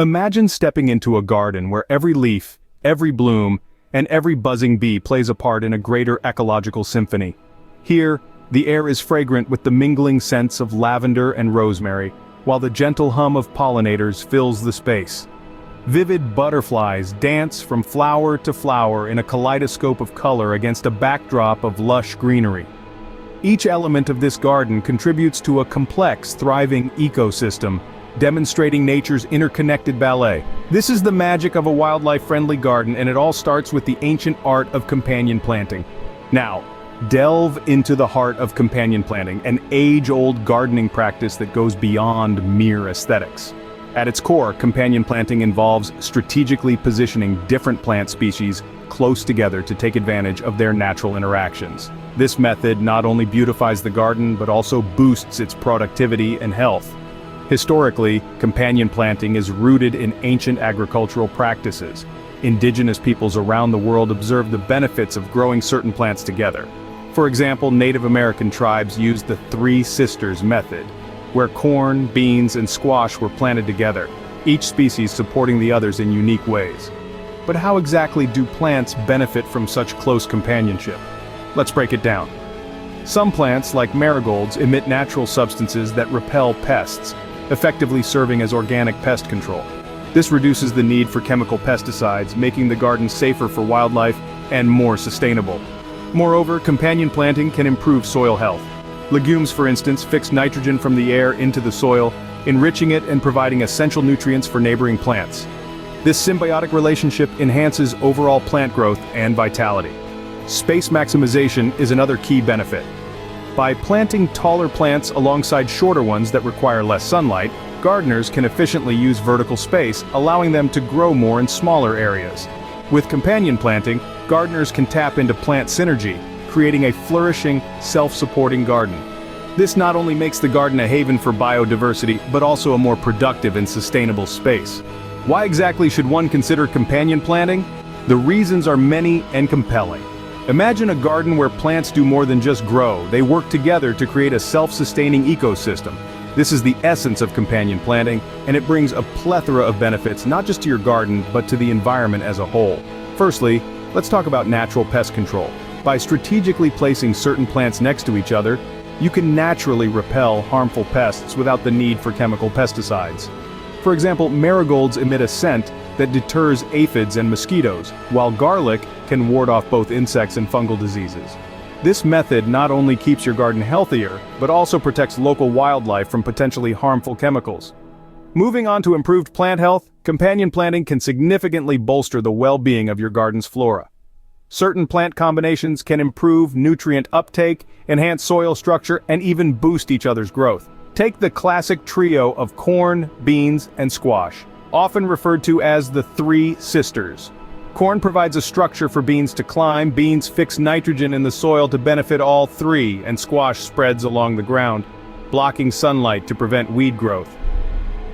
Imagine stepping into a garden where every leaf, every bloom, and every buzzing bee plays a part in a greater ecological symphony. Here, the air is fragrant with the mingling scents of lavender and rosemary, while the gentle hum of pollinators fills the space. Vivid butterflies dance from flower to flower in a kaleidoscope of color against a backdrop of lush greenery. Each element of this garden contributes to a complex, thriving ecosystem, demonstrating nature's interconnected ballet. This is the magic of a wildlife-friendly garden, and it all starts with the ancient art of companion planting. Now, delve into the heart of companion planting, an age-old gardening practice that goes beyond mere aesthetics. At its core, companion planting involves strategically positioning different plant species close together to take advantage of their natural interactions. This method not only beautifies the garden but also boosts its productivity and health. Historically, companion planting is rooted in ancient agricultural practices. Indigenous peoples around the world observed the benefits of growing certain plants together. For example, Native American tribes used the Three Sisters method, where corn, beans, and squash were planted together, each species supporting the others in unique ways. But how exactly do plants benefit from such close companionship? Let's break it down. Some plants, like marigolds, emit natural substances that repel pests, effectively serving as organic pest control. This reduces the need for chemical pesticides, making the garden safer for wildlife and more sustainable. Moreover, companion planting can improve soil health. Legumes, for instance, fix nitrogen from the air into the soil, enriching it and providing essential nutrients for neighboring plants. This symbiotic relationship enhances overall plant growth and vitality. Space maximization is another key benefit. By planting taller plants alongside shorter ones that require less sunlight, gardeners can efficiently use vertical space, allowing them to grow more in smaller areas. With companion planting, gardeners can tap into plant synergy, creating a flourishing, self-supporting garden. This not only makes the garden a haven for biodiversity, but also a more productive and sustainable space. Why exactly should one consider companion planting? The reasons are many and compelling. Imagine a garden where plants do more than just grow, they work together to create a self-sustaining ecosystem. This is the essence of companion planting, and it brings a plethora of benefits not just to your garden, but to the environment as a whole. Firstly, let's talk about natural pest control. By strategically placing certain plants next to each other, you can naturally repel harmful pests without the need for chemical pesticides. For example, marigolds emit a scent that deters aphids and mosquitoes, while garlic can ward off both insects and fungal diseases. This method not only keeps your garden healthier, but also protects local wildlife from potentially harmful chemicals. Moving on to improved plant health, companion planting can significantly bolster the well-being of your garden's flora. Certain plant combinations can improve nutrient uptake, enhance soil structure, and even boost each other's growth. Take the classic trio of corn, beans, and squash, often referred to as the Three Sisters. Corn provides a structure for beans to climb, beans fix nitrogen in the soil to benefit all three, and squash spreads along the ground, blocking sunlight to prevent weed growth.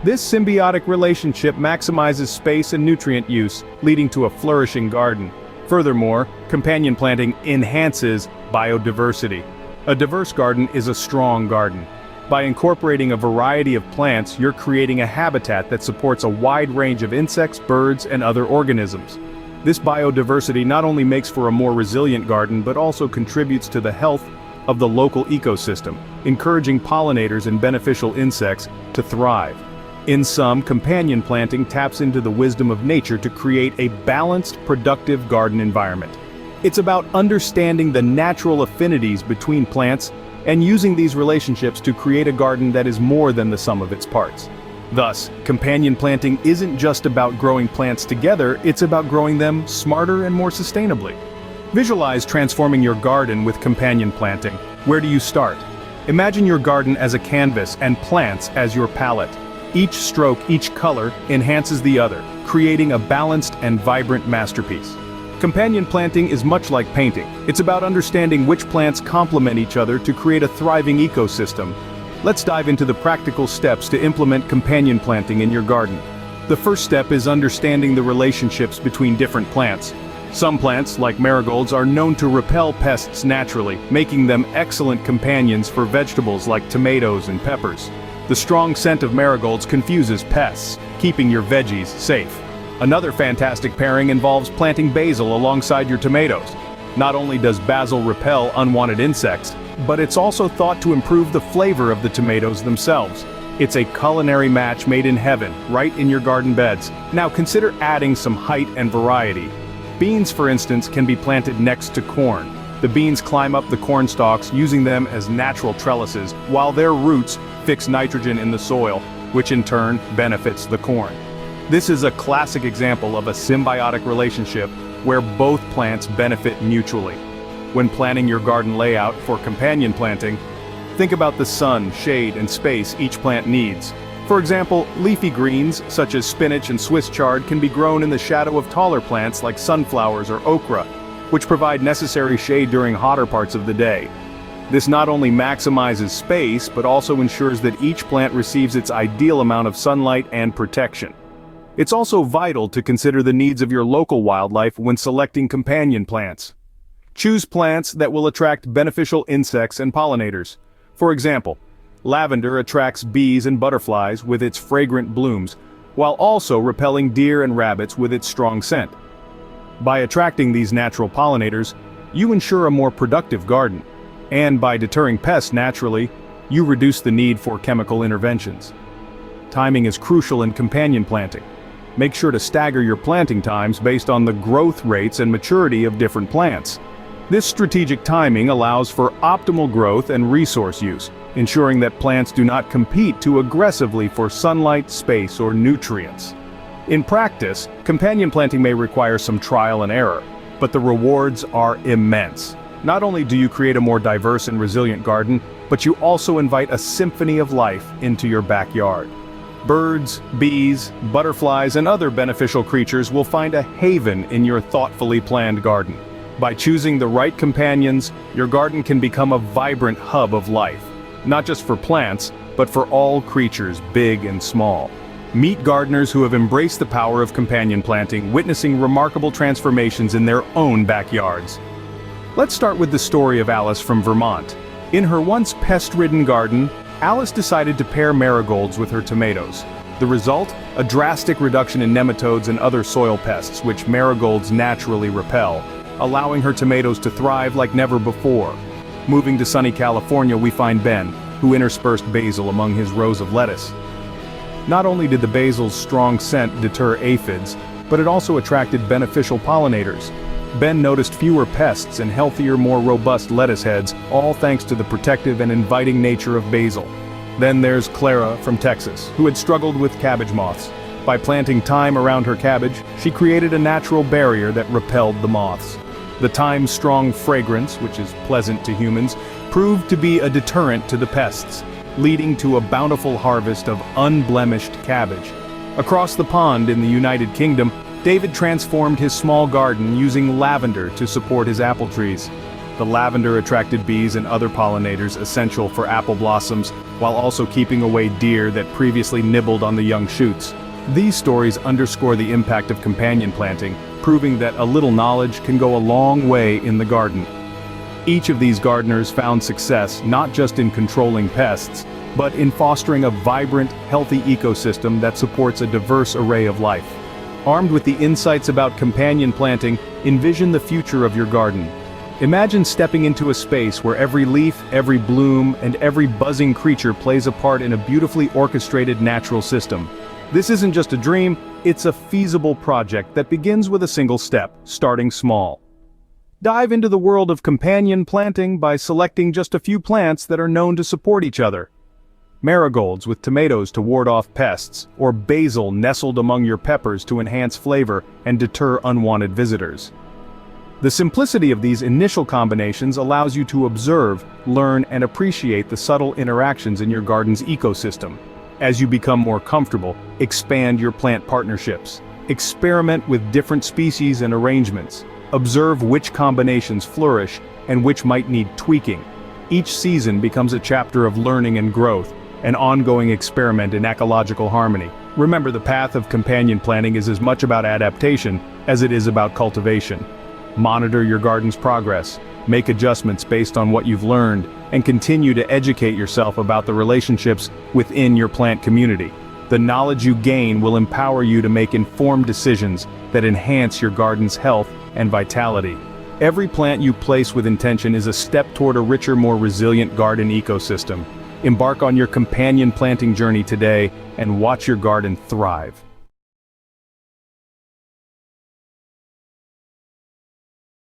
This symbiotic relationship maximizes space and nutrient use, leading to a flourishing garden. Furthermore, companion planting enhances biodiversity. A diverse garden is a strong garden. By incorporating a variety of plants, you're creating a habitat that supports a wide range of insects, birds, and other organisms. This biodiversity not only makes for a more resilient garden, but also contributes to the health of the local ecosystem, encouraging pollinators and beneficial insects to thrive. In sum, companion planting taps into the wisdom of nature to create a balanced, productive garden environment. It's about understanding the natural affinities between plants and using these relationships to create a garden that is more than the sum of its parts. Thus, companion planting isn't just about growing plants together, it's about growing them smarter and more sustainably. Visualize transforming your garden with companion planting. Where do you start? Imagine your garden as a canvas and plants as your palette. Each stroke, each color, enhances the other, creating a balanced and vibrant masterpiece. Companion planting is much like painting. It's about understanding which plants complement each other to create a thriving ecosystem. Let's dive into the practical steps to implement companion planting in your garden. The first step is understanding the relationships between different plants. Some plants, like marigolds, are known to repel pests naturally, making them excellent companions for vegetables like tomatoes and peppers. The strong scent of marigolds confuses pests, keeping your veggies safe. Another fantastic pairing involves planting basil alongside your tomatoes. Not only does basil repel unwanted insects, but it's also thought to improve the flavor of the tomatoes themselves. It's a culinary match made in heaven, right in your garden beds. Now consider adding some height and variety. Beans, for instance, can be planted next to corn. The beans climb up the corn stalks, using them as natural trellises, while their roots fix nitrogen in the soil, which in turn benefits the corn. This is a classic example of a symbiotic relationship where both plants benefit mutually. When planning your garden layout for companion planting, think about the sun, shade, and space each plant needs. For example, leafy greens, such as spinach and Swiss chard, can be grown in the shadow of taller plants like sunflowers or okra, which provide necessary shade during hotter parts of the day. This not only maximizes space, but also ensures that each plant receives its ideal amount of sunlight and protection. It's also vital to consider the needs of your local wildlife when selecting companion plants. Choose plants that will attract beneficial insects and pollinators. For example, lavender attracts bees and butterflies with its fragrant blooms, while also repelling deer and rabbits with its strong scent. By attracting these natural pollinators, you ensure a more productive garden. And by deterring pests naturally, you reduce the need for chemical interventions. Timing is crucial in companion planting. Make sure to stagger your planting times based on the growth rates and maturity of different plants. This strategic timing allows for optimal growth and resource use, ensuring that plants do not compete too aggressively for sunlight, space, or nutrients. In practice, companion planting may require some trial and error, but the rewards are immense. Not only do you create a more diverse and resilient garden, but you also invite a symphony of life into your backyard. Birds, bees, butterflies, and other beneficial creatures will find a haven in your thoughtfully planned garden. By choosing the right companions, your garden can become a vibrant hub of life, not just for plants, but for all creatures, big and small. Meet gardeners who have embraced the power of companion planting, witnessing remarkable transformations in their own backyards. Let's start with the story of Alice from Vermont. In her once pest-ridden garden, Alice decided to pair marigolds with her tomatoes. The result? A drastic reduction in nematodes and other soil pests, which marigolds naturally repel, allowing her tomatoes to thrive like never before. Moving to sunny California, we find Ben, who interspersed basil among his rows of lettuce. Not only did the basil's strong scent deter aphids, but it also attracted beneficial pollinators. Ben noticed fewer pests and healthier, more robust lettuce heads, all thanks to the protective and inviting nature of basil. Then there's Clara from Texas, who had struggled with cabbage moths. By planting thyme around her cabbage, she created a natural barrier that repelled the moths. The thyme's strong fragrance, which is pleasant to humans, proved to be a deterrent to the pests, leading to a bountiful harvest of unblemished cabbage. Across the pond in the United Kingdom, David transformed his small garden using lavender to support his apple trees. The lavender attracted bees and other pollinators essential for apple blossoms, while also keeping away deer that previously nibbled on the young shoots. These stories underscore the impact of companion planting, proving that a little knowledge can go a long way in the garden. Each of these gardeners found success not just in controlling pests, but in fostering a vibrant, healthy ecosystem that supports a diverse array of life. Armed with the insights about companion planting, envision the future of your garden. Imagine stepping into a space where every leaf, every bloom, and every buzzing creature plays a part in a beautifully orchestrated natural system. This isn't just a dream, it's a feasible project that begins with a single step, starting small. Dive into the world of companion planting by selecting just a few plants that are known to support each other. Marigolds with tomatoes to ward off pests, or basil nestled among your peppers to enhance flavor and deter unwanted visitors. The simplicity of these initial combinations allows you to observe, learn, and appreciate the subtle interactions in your garden's ecosystem. As you become more comfortable, expand your plant partnerships. Experiment with different species and arrangements. Observe which combinations flourish and which might need tweaking. Each season becomes a chapter of learning and growth, an ongoing experiment in ecological harmony. Remember, the path of companion planting is as much about adaptation as it is about cultivation. Monitor your garden's progress, make adjustments based on what you've learned, and continue to educate yourself about the relationships within your plant community. The knowledge you gain will empower you to make informed decisions that enhance your garden's health and vitality. Every plant you place with intention is a step toward a richer, more resilient garden ecosystem. Embark on your companion planting journey today and watch your garden thrive.